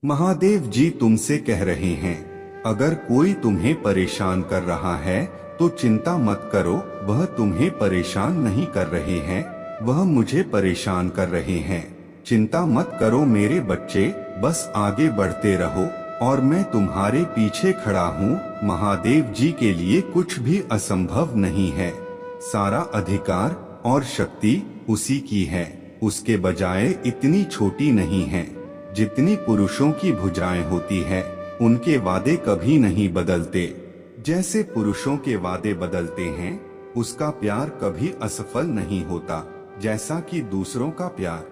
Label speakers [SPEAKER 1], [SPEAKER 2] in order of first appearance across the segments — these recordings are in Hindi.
[SPEAKER 1] महादेव जी तुमसे कह रहे हैं, अगर कोई तुम्हें परेशान कर रहा है तो चिंता मत करो। वह तुम्हें परेशान नहीं कर रहे हैं, वह मुझे परेशान कर रहे हैं। चिंता मत करो मेरे बच्चे, बस आगे बढ़ते रहो और मैं तुम्हारे पीछे खड़ा हूँ। महादेव जी के लिए कुछ भी असंभव नहीं है। सारा अधिकार और शक्ति उसी की है, उसके बजाय इतनी छोटी नहीं है। जितनी पुरुषों की भुजाएं होती है, उनके वादे कभी नहीं बदलते। जैसे पुरुषों के वादे बदलते हैं, उसका प्यार कभी असफल नहीं होता। जैसा कि दूसरों का प्यार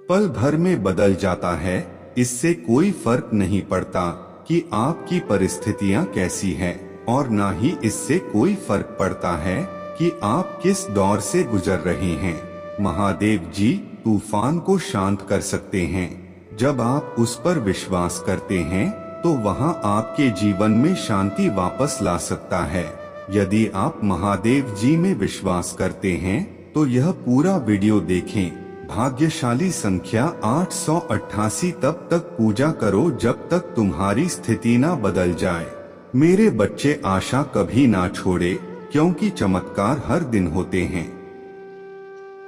[SPEAKER 1] पल भर में बदल जाता है, इससे कोई फर्क नहीं पड़ता कि आपकी परिस्थितियां कैसी हैं, और ना ही इससे कोई फर्क पड़ता है कि आप किस दौर से गुजर रहे हैं। महादेव जी तूफान को शांत कर सकते हैं। जब आप उस पर विश्वास करते हैं तो वहां आपके जीवन में शांति वापस ला सकता है। यदि आप महादेव जी में विश्वास करते हैं तो यह पूरा वीडियो देखें। भाग्यशाली संख्या 888 तब तक पूजा करो जब तक तुम्हारी स्थिति ना बदल जाए। मेरे बच्चे आशा कभी ना छोड़े, क्योंकि चमत्कार हर दिन होते हैं।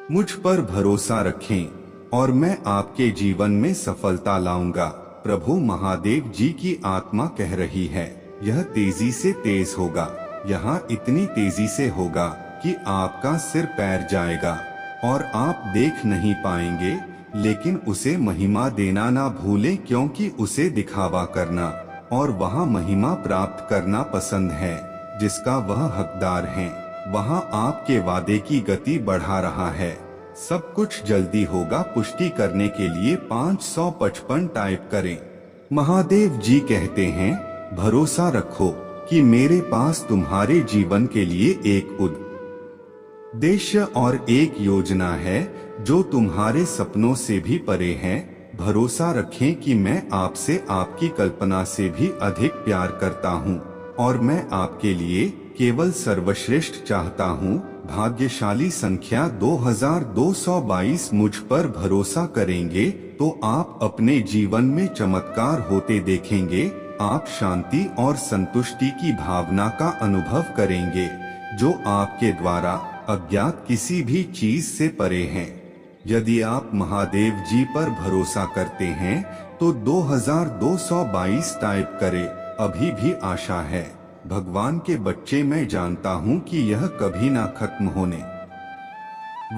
[SPEAKER 1] मुझ पर भरोसा रखें और मैं आपके जीवन में सफलता लाऊंगा। प्रभु महादेव जी की आत्मा कह रही है, यह तेजी से तेज होगा। यहाँ इतनी तेजी से होगा कि आपका सिर पैर जाएगा और आप देख नहीं पाएंगे। लेकिन उसे महिमा देना ना भूलें, क्योंकि उसे दिखावा करना और वहाँ महिमा प्राप्त करना पसंद है। जिसका वह हकदार है, वहाँ आपके वादे की गति बढ़ा रहा है। सब कुछ जल्दी होगा। पुष्टि करने के लिए 555 टाइप करें। महादेव जी कहते हैं, भरोसा रखो कि मेरे पास तुम्हारे जीवन के लिए एक उद्देश्य और एक योजना है जो तुम्हारे सपनों से भी परे है। भरोसा रखें कि मैं आपसे आपकी कल्पना से भी अधिक प्यार करता हूँ और मैं आपके लिए केवल सर्वश्रेष्ठ चाहता हूँ। भाग्यशाली संख्या 2222 मुझ पर भरोसा करेंगे तो आप अपने जीवन में चमत्कार होते देखेंगे। आप शांति और संतुष्टि की भावना का अनुभव करेंगे जो आपके द्वारा अज्ञात किसी भी चीज से परे है। यदि आप महादेव जी पर भरोसा करते हैं तो 2222 टाइप करें। अभी भी आशा है। भगवान के बच्चे, मैं जानता हूँ कि यह कभी ना खत्म होने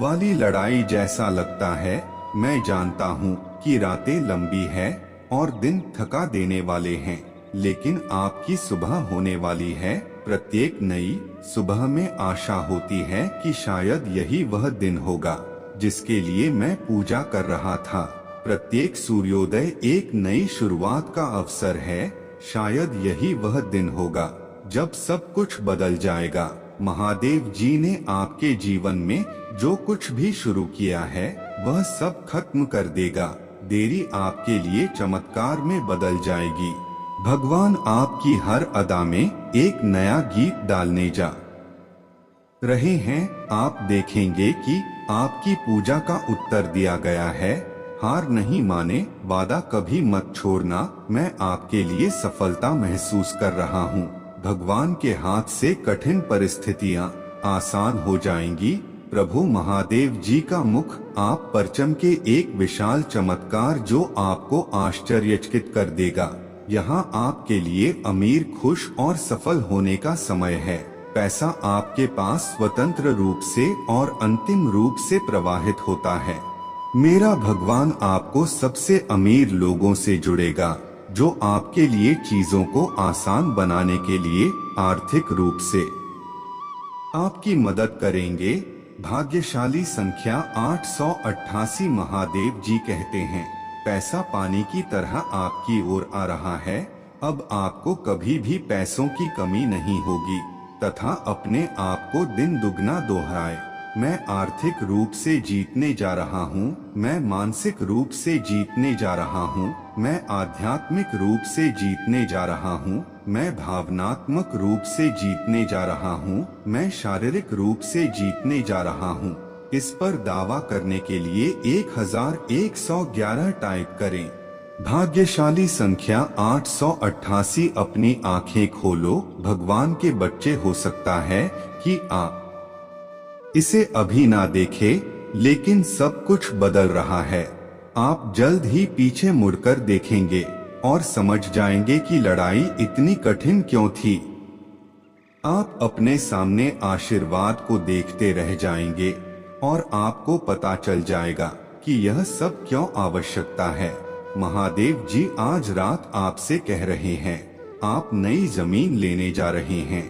[SPEAKER 1] वाली लड़ाई जैसा लगता है। मैं जानता हूँ कि रातें लंबी है और दिन थका देने वाले हैं, लेकिन आपकी सुबह होने वाली है। प्रत्येक नई सुबह में आशा होती है कि शायद यही वह दिन होगा जिसके लिए मैं पूजा कर रहा था। प्रत्येक सूर्योदय एक नई शुरुआत का अवसर है। शायद यही वह दिन होगा जब सब कुछ बदल जाएगा। महादेव जी ने आपके जीवन में जो कुछ भी शुरू किया है वह सब खत्म कर देगा। देरी आपके लिए चमत्कार में बदल जाएगी। भगवान आपकी हर अदा में एक नया गीत डालने जा रहे हैं। आप देखेंगे कि आपकी पूजा का उत्तर दिया गया है। हार नहीं माने, वादा कभी मत छोड़ना। मैं आपके लिए सफलता महसूस कर रहा हूँ। भगवान के हाथ से कठिन परिस्थितियाँ आसान हो जाएंगी। प्रभु महादेव जी का मुख आप परचम के एक विशाल चमत्कार जो आपको आश्चर्यचकित कर देगा। यहाँ आपके लिए अमीर, खुश और सफल होने का समय है। पैसा आपके पास स्वतंत्र रूप से और अंतिम रूप से प्रवाहित होता है। मेरा भगवान आपको सबसे अमीर लोगों से जुड़ेगा जो आपके लिए चीजों को आसान बनाने के लिए आर्थिक रूप से आपकी मदद करेंगे। भाग्यशाली संख्या 888 महादेव जी कहते हैं, पैसा पानी की तरह आपकी ओर आ रहा है। अब आपको कभी भी पैसों की कमी नहीं होगी तथा अपने आप को दिन दुगना दोहराए। मैं आर्थिक रूप से जीतने जा रहा हूँ। मैं मानसिक रूप से जीतने जा रहा हूँ। मैं आध्यात्मिक रूप से जीतने जा रहा हूँ। मैं भावनात्मक रूप से जीतने जा रहा हूँ। मैं शारीरिक रूप से जीतने जा रहा हूँ। इस पर दावा करने के लिए 1111 टाइप करें। भाग्यशाली संख्या 888। अपनी आंखें खोलो, भगवान के बच्चे। हो सकता है कि आप इसे अभी ना देखें, लेकिन सब कुछ बदल रहा है। आप जल्द ही पीछे मुड़कर देखेंगे और समझ जाएंगे कि लड़ाई इतनी कठिन क्यों थी। आप अपने सामने आशीर्वाद को देखते रह जाएंगे और आपको पता चल जाएगा कि यह सब क्यों आवश्यकता है। महादेव जी आज रात आपसे कह रहे हैं, आप नई जमीन लेने जा रहे हैं।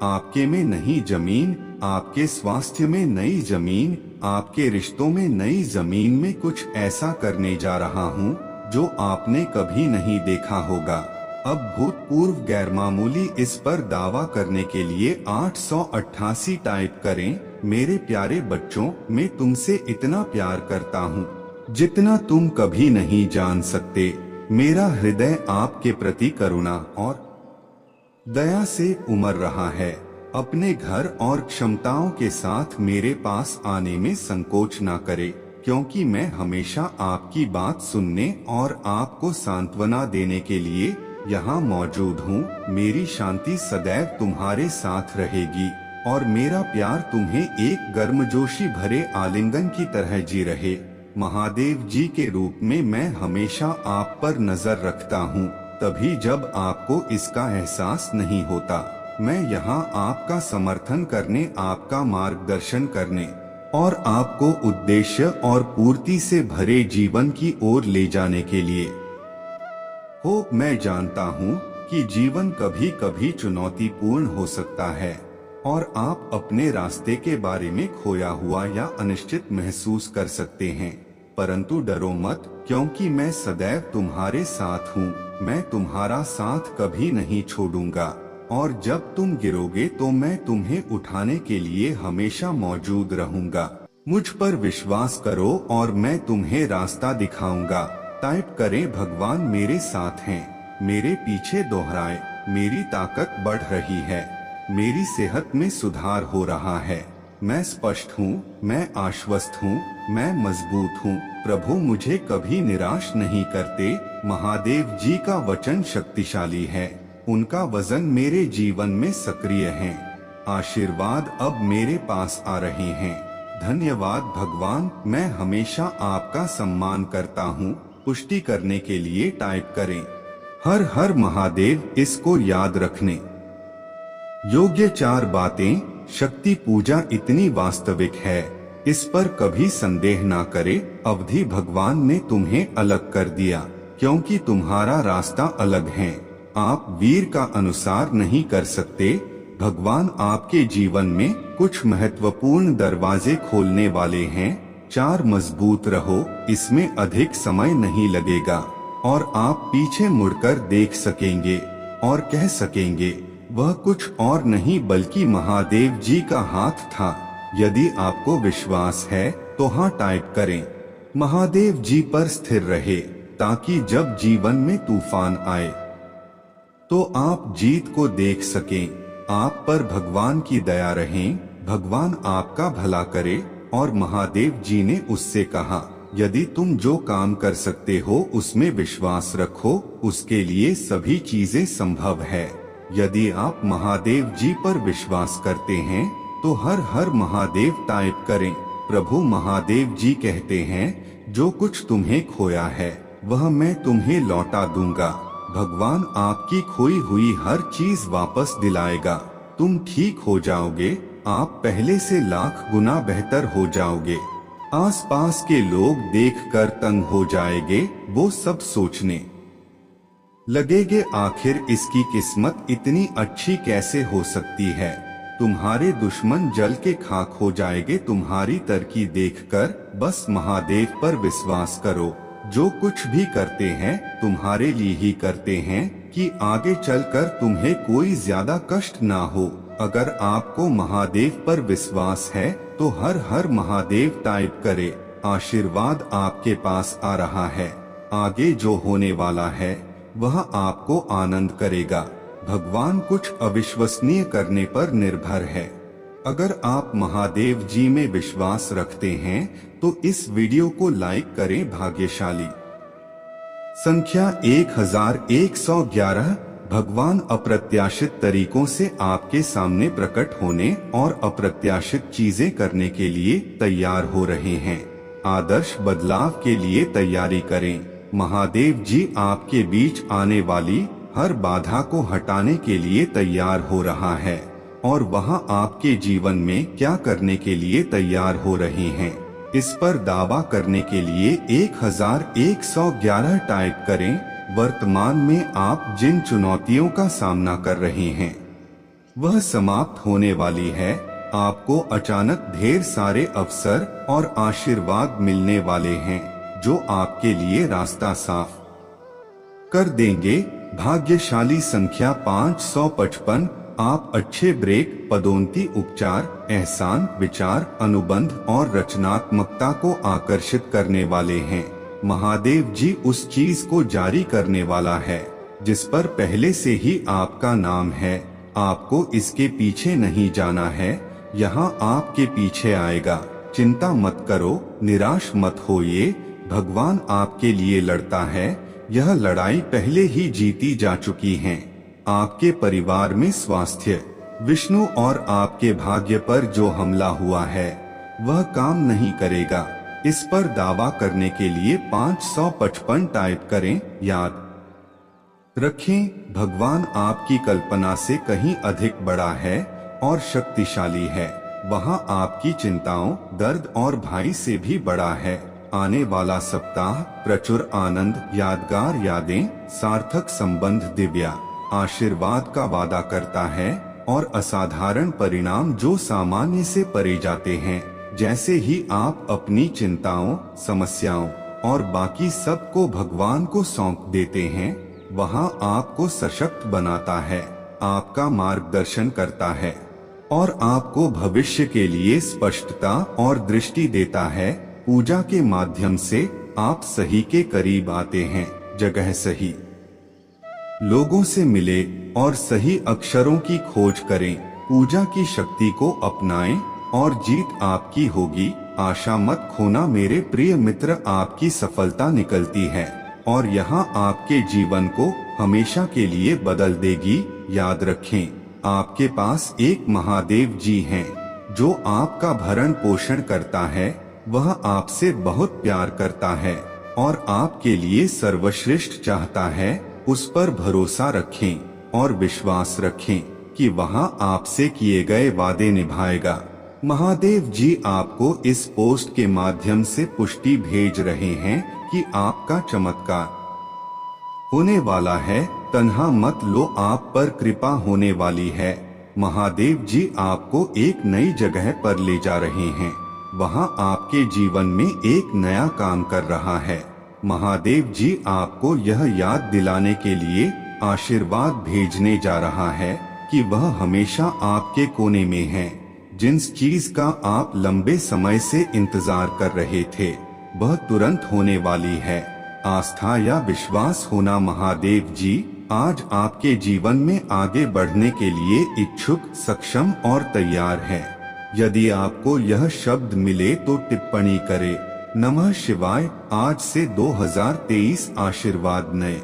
[SPEAKER 1] आपके में नई जमीन, आपके स्वास्थ्य में नई जमीन, आपके रिश्तों में नई जमीन में कुछ ऐसा करने जा रहा हूँ जो आपने कभी नहीं देखा होगा। अब भूतपूर्व गैरमामूली इस पर दावा करने के लिए 888 टाइप करें। मेरे प्यारे बच्चों, मैं तुमसे इतना प्यार करता हूँ जितना तुम कभी नहीं जान सकते। मेरा हृदय आपके प्रति करुणा और दया से उमड़ रहा है। अपने घर और क्षमताओं के साथ मेरे पास आने में संकोच ना करे, क्योंकि मैं हमेशा आपकी बात सुनने और आपको सांत्वना देने के लिए यहाँ मौजूद हूँ। मेरी शांति सदैव तुम्हारे साथ रहेगी और मेरा प्यार तुम्हें एक गर्मजोशी भरे आलिंगन की तरह जी रहे। महादेव जी के रूप में मैं हमेशा आप पर नजर रखता हूँ, तभी जब आपको इसका एहसास नहीं होता। मैं यहाँ आपका समर्थन करने, आपका मार्गदर्शन करने और आपको उद्देश्य और पूर्ति से भरे जीवन की ओर ले जाने के लिए हो। मैं जानता हूँ कि जीवन कभी कभी चुनौतीपूर्ण हो सकता है और आप अपने रास्ते के बारे में खोया हुआ या अनिश्चित महसूस कर सकते हैं, परंतु डरो मत, क्योंकि मैं सदैव तुम्हारे साथ हूँ। मैं तुम्हारा साथ कभी नहीं छोड़ूंगा और जब तुम गिरोगे तो मैं तुम्हें उठाने के लिए हमेशा मौजूद रहूंगा। मुझ पर विश्वास करो और मैं तुम्हें रास्ता दिखाऊंगा। टाइप करें, भगवान मेरे साथ हैं। मेरे पीछे दोहराए, मेरी ताकत बढ़ रही है, मेरी सेहत में सुधार हो रहा है। मैं स्पष्ट हूँ, मैं आश्वस्त हूँ, मैं मजबूत हूँ। प्रभु मुझे कभी निराश नहीं करते। महादेव जी का वचन शक्तिशाली है, उनका वजन मेरे जीवन में सक्रिय है। आशीर्वाद अब मेरे पास आ रहे हैं। धन्यवाद भगवान, मैं हमेशा आपका सम्मान करता हूँ। पुष्टि करने के लिए टाइप करें, हर हर महादेव। इसको याद रखने योग्य 4 बातें। शक्ति पूजा इतनी वास्तविक है, इस पर कभी संदेह ना करे। अवधि भगवान ने तुम्हें अलग कर दिया, क्योंकि तुम्हारा रास्ता अलग है। आप वीर का अनुसार नहीं कर सकते। भगवान आपके जीवन में कुछ महत्वपूर्ण दरवाजे खोलने वाले हैं। 4 मजबूत रहो, इसमें अधिक समय नहीं लगेगा और आप पीछे मुड़कर देख सकेंगे और कह सकेंगे, वह कुछ और नहीं बल्कि महादेव जी का हाथ था। यदि आपको विश्वास है तो हाँ टाइप करें। महादेव जी पर स्थिर रहे, ताकि जब जीवन में तूफान आए तो आप जीत को देख सकें। आप पर भगवान की दया रहे, भगवान आपका भला करे। और महादेव जी ने उससे कहा, यदि तुम जो काम कर सकते हो उसमें विश्वास रखो, उसके लिए सभी चीजें संभव है। यदि आप महादेव जी पर विश्वास करते हैं तो हर हर महादेव टाइप करें। प्रभु महादेव जी कहते हैं, जो कुछ तुम्हें खोया है वह मैं तुम्हें लौटा दूंगा। भगवान आपकी खोई हुई हर चीज वापस दिलाएगा। तुम ठीक हो जाओगे, आप पहले से लाख गुना बेहतर हो जाओगे। आसपास के लोग देखकर तंग हो जाएंगे, वो सब सोचने लगेंगे, आखिर इसकी किस्मत इतनी अच्छी कैसे हो सकती है। तुम्हारे दुश्मन जल के खाक हो जाएंगे तुम्हारी तरक्की देखकर। बस महादेव पर विश्वास करो, जो कुछ भी करते हैं तुम्हारे लिए ही करते हैं, कि आगे चलकर तुम्हें कोई ज्यादा कष्ट ना हो। अगर आपको महादेव पर विश्वास है तो हर हर महादेव टाइप करे। आशीर्वाद आपके पास आ रहा है। आगे जो होने वाला है वह आपको आनंद करेगा। भगवान कुछ अविश्वसनीय करने पर निर्भर है। अगर आप महादेव जी में विश्वास रखते हैं तो इस वीडियो को लाइक करें। भाग्यशाली संख्या 1111। भगवान अप्रत्याशित तरीकों से आपके सामने प्रकट होने और अप्रत्याशित चीजें करने के लिए तैयार हो रहे हैं। आदर्श बदलाव के लिए तैयारी करें। महादेव जी आपके बीच आने वाली हर बाधा को हटाने के लिए तैयार हो रहा है और वह आपके जीवन में क्या करने के लिए तैयार हो रहे हैं, इस पर दावा करने के लिए 1111 टाइप करें। वर्तमान में आप जिन चुनौतियों का सामना कर रहे हैं वह समाप्त होने वाली है। आपको अचानक ढेर सारे अवसर और आशीर्वाद मिलने वाले हैं जो आपके लिए रास्ता साफ कर देंगे। भाग्यशाली संख्या 555। आप अच्छे ब्रेक, पदोन्नति, उपचार, एहसान, विचार, अनुबंध और रचनात्मकता को आकर्षित करने वाले हैं। महादेव जी उस चीज को जारी करने वाला है जिस पर पहले से ही आपका नाम है। आपको इसके पीछे नहीं जाना है, यहाँ आपके पीछे आएगा। चिंता मत करो, निराश मत होइए, भगवान आपके लिए लड़ता है। यह लड़ाई पहले ही जीती जा चुकी है। आपके परिवार में स्वास्थ्य, विष्णु और आपके भाग्य पर जो हमला हुआ है वह काम नहीं करेगा। इस पर दावा करने के लिए 555 टाइप करें। याद रखें, भगवान आपकी कल्पना से कहीं अधिक बड़ा है और शक्तिशाली है। वहाँ आपकी चिंताओं, दर्द और भय से भी बड़ा है। आने वाला सप्ताह प्रचुर आनंद, यादगार यादें, सार्थक संबंध, दिव्या आशीर्वाद का वादा करता है और असाधारण परिणाम जो सामान्य से परे जाते हैं। जैसे ही आप अपनी चिंताओं, समस्याओं और बाकी सब को भगवान को सौंप देते हैं, वहाँ आपको सशक्त बनाता है, आपका मार्गदर्शन करता है और आपको भविष्य के लिए स्पष्टता और दृष्टि देता है। पूजा के माध्यम से आप सही के करीब आते हैं। जगह सही लोगों से मिले और सही अक्षरों की खोज करें। पूजा की शक्ति को अपनाएं और जीत आपकी होगी। आशा मत खोना मेरे प्रिय मित्र, आपकी सफलता निकलती है और यहाँ आपके जीवन को हमेशा के लिए बदल देगी। याद रखें, आपके पास एक महादेव जी हैं जो आपका भरण पोषण करता है। वह आपसे बहुत प्यार करता है और आपके लिए सर्वश्रेष्ठ चाहता है। उस पर भरोसा रखें और विश्वास रखें कि वह आपसे किए गए वादे निभाएगा। महादेव जी आपको इस पोस्ट के माध्यम से पुष्टि भेज रहे हैं कि आपका चमत्कार होने वाला है। तन्हा मत लो, आप पर कृपा होने वाली है। महादेव जी आपको एक नई जगह पर ले जा रहे हैं। वहां आपके जीवन में एक नया काम कर रहा है। महादेव जी आपको यह याद दिलाने के लिए आशीर्वाद भेजने जा रहा है कि वह हमेशा आपके कोने में है। जिस चीज का आप लंबे समय से इंतजार कर रहे थे वह तुरंत होने वाली है। आस्था या विश्वास होना, महादेव जी आज आपके जीवन में आगे बढ़ने के लिए इच्छुक, सक्षम और तैयार है। यदि आपको यह शब्द मिले तो टिप्पणी करें। नमः शिवाय। आज से 2023 आशीर्वाद, नए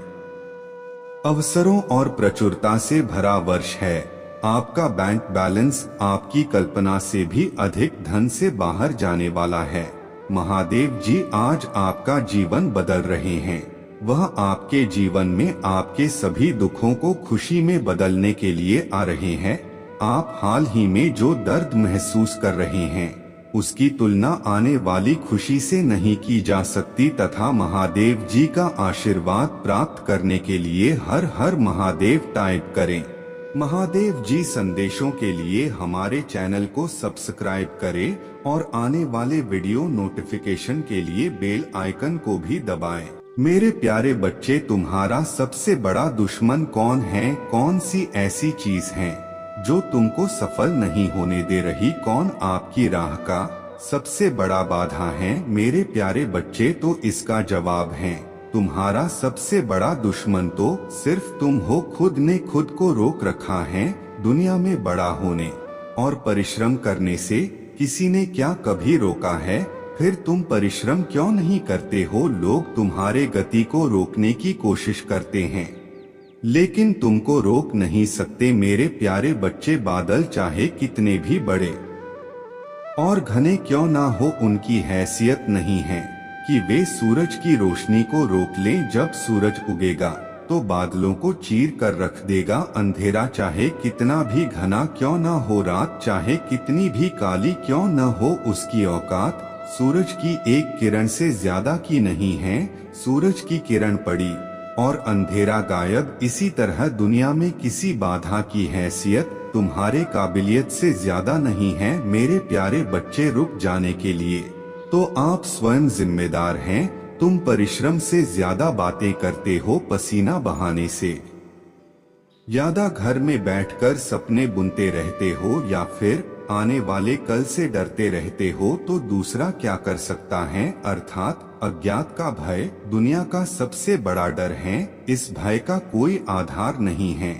[SPEAKER 1] अवसरों और प्रचुरता से भरा वर्ष है। आपका बैंक बैलेंस आपकी कल्पना से भी अधिक धन से बाहर जाने वाला है। महादेव जी आज आपका जीवन बदल रहे हैं। वह आपके जीवन में आपके सभी दुखों को खुशी में बदलने के लिए आ रहे हैं। आप हाल ही में जो दर्द महसूस कर रहे हैं उसकी तुलना आने वाली खुशी से नहीं की जा सकती तथा महादेव जी का आशीर्वाद प्राप्त करने के लिए हर हर महादेव टाइप करें। महादेव जी संदेशों के लिए हमारे चैनल को सब्सक्राइब करें और आने वाले वीडियो नोटिफिकेशन के लिए बेल आइकन को भी दबाएं। मेरे प्यारे बच्चे, तुम्हारा सबसे बड़ा दुश्मन कौन है? कौन सी ऐसी चीज है जो तुमको सफल नहीं होने दे रही? कौन आपकी राह का सबसे बड़ा बाधा है? मेरे प्यारे बच्चे, तो इसका जवाब है तुम्हारा सबसे बड़ा दुश्मन तो सिर्फ तुम हो। खुद ने खुद को रोक रखा है दुनिया में बड़ा होने और परिश्रम करने से। किसी ने क्या कभी रोका है? फिर तुम परिश्रम क्यों नहीं करते हो? लोग तुम्हारे गति को रोकने की कोशिश करते हैं, लेकिन तुमको रोक नहीं सकते मेरे प्यारे बच्चे। बादल चाहे कितने भी बड़े और घने क्यों ना हो, उनकी हैसियत नहीं है कि वे सूरज की रोशनी को रोक लें। जब सूरज उगेगा तो बादलों को चीर कर रख देगा। अंधेरा चाहे कितना भी घना क्यों ना हो, रात चाहे कितनी भी काली क्यों न हो, उसकी औकात सूरज की एक किरण से ज्यादा की नहीं है। सूरज की किरण पड़ी और अंधेरा गायब। इसी तरह दुनिया में किसी बाधा की हैसियत तुम्हारे काबिलियत से ज्यादा नहीं है मेरे प्यारे बच्चे। रुक जाने के लिए तो आप स्वयं जिम्मेदार हैं। तुम परिश्रम से ज्यादा बातें करते हो, पसीना बहाने से ज्यादा घर में बैठकर सपने बुनते रहते हो, या फिर आने वाले कल से डरते रहते हो। तो दूसरा क्या कर सकता है? अर्थात अज्ञात का भय दुनिया का सबसे बड़ा डर है। इस भय का कोई आधार नहीं है,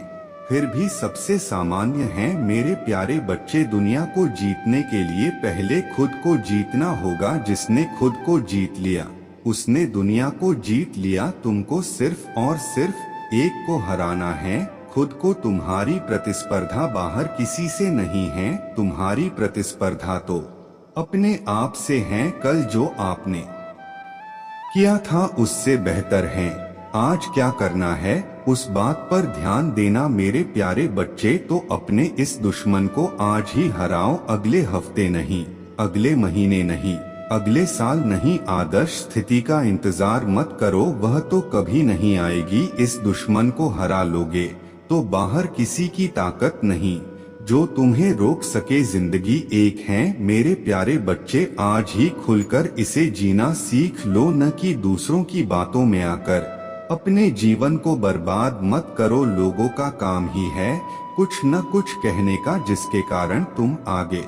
[SPEAKER 1] फिर भी सबसे सामान्य है मेरे प्यारे बच्चे। दुनिया को जीतने के लिए पहले खुद को जीतना होगा। जिसने खुद को जीत लिया उसने दुनिया को जीत लिया। तुमको सिर्फ और सिर्फ एक को हराना है, खुद को। तुम्हारी प्रतिस्पर्धा बाहर किसी से नहीं है, तुम्हारी प्रतिस्पर्धा तो अपने आप से है। कल जो आपने किया था उससे बेहतर है। आज क्या करना है उस बात पर ध्यान देना मेरे प्यारे बच्चे। तो अपने इस दुश्मन को आज ही हराओ, अगले हफ्ते नहीं, अगले महीने नहीं, अगले साल नहीं। आदर्श स्थिति का इंतजार मत करो, वह तो कभी नहीं आएगी। इस दुश्मन को हरा लोगे तो बाहर किसी की ताकत नहीं जो तुम्हें रोक सके। जिंदगी एक है मेरे प्यारे बच्चे, आज ही खुलकर इसे जीना सीख लो, न कि दूसरों की बातों में आकर अपने जीवन को बर्बाद मत करो। लोगों का काम ही है कुछ न कुछ कहने का, जिसके कारण तुम आगे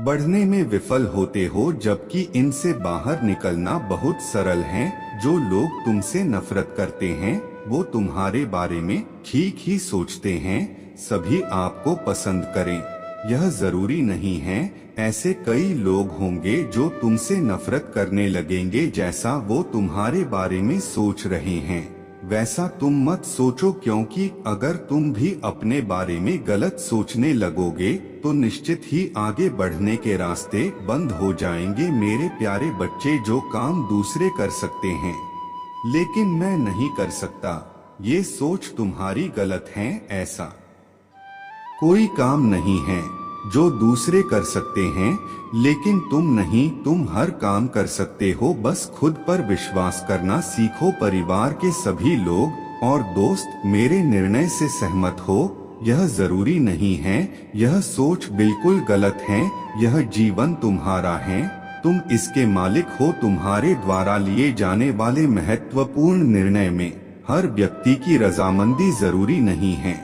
[SPEAKER 1] बढ़ने में विफल होते हो, जबकि इनसे बाहर निकलना बहुत सरल है। जो लोग तुमसे नफरत करते हैं वो तुम्हारे बारे में ठीक ही सोचते हैं। सभी आपको पसंद करें यह जरूरी नहीं है। ऐसे कई लोग होंगे जो तुमसे नफरत करने लगेंगे। जैसा वो तुम्हारे बारे में सोच रहे हैं वैसा तुम मत सोचो, क्योंकि अगर तुम भी अपने बारे में गलत सोचने लगोगे तो निश्चित ही आगे बढ़ने के रास्ते बंद हो जाएंगे मेरे प्यारे बच्चे। जो काम दूसरे कर सकते हैं लेकिन मैं नहीं कर सकता, ये सोच तुम्हारी गलत है। ऐसा कोई काम नहीं है जो दूसरे कर सकते हैं लेकिन तुम नहीं। तुम हर काम कर सकते हो, बस खुद पर विश्वास करना सीखो। परिवार के सभी लोग और दोस्त मेरे निर्णय से सहमत हो यह जरूरी नहीं है। यह सोच बिल्कुल गलत है। यह जीवन तुम्हारा है, तुम इसके मालिक हो। तुम्हारे द्वारा लिए जाने वाले महत्वपूर्ण निर्णय में हर व्यक्ति की रजामंदी जरूरी नहीं है।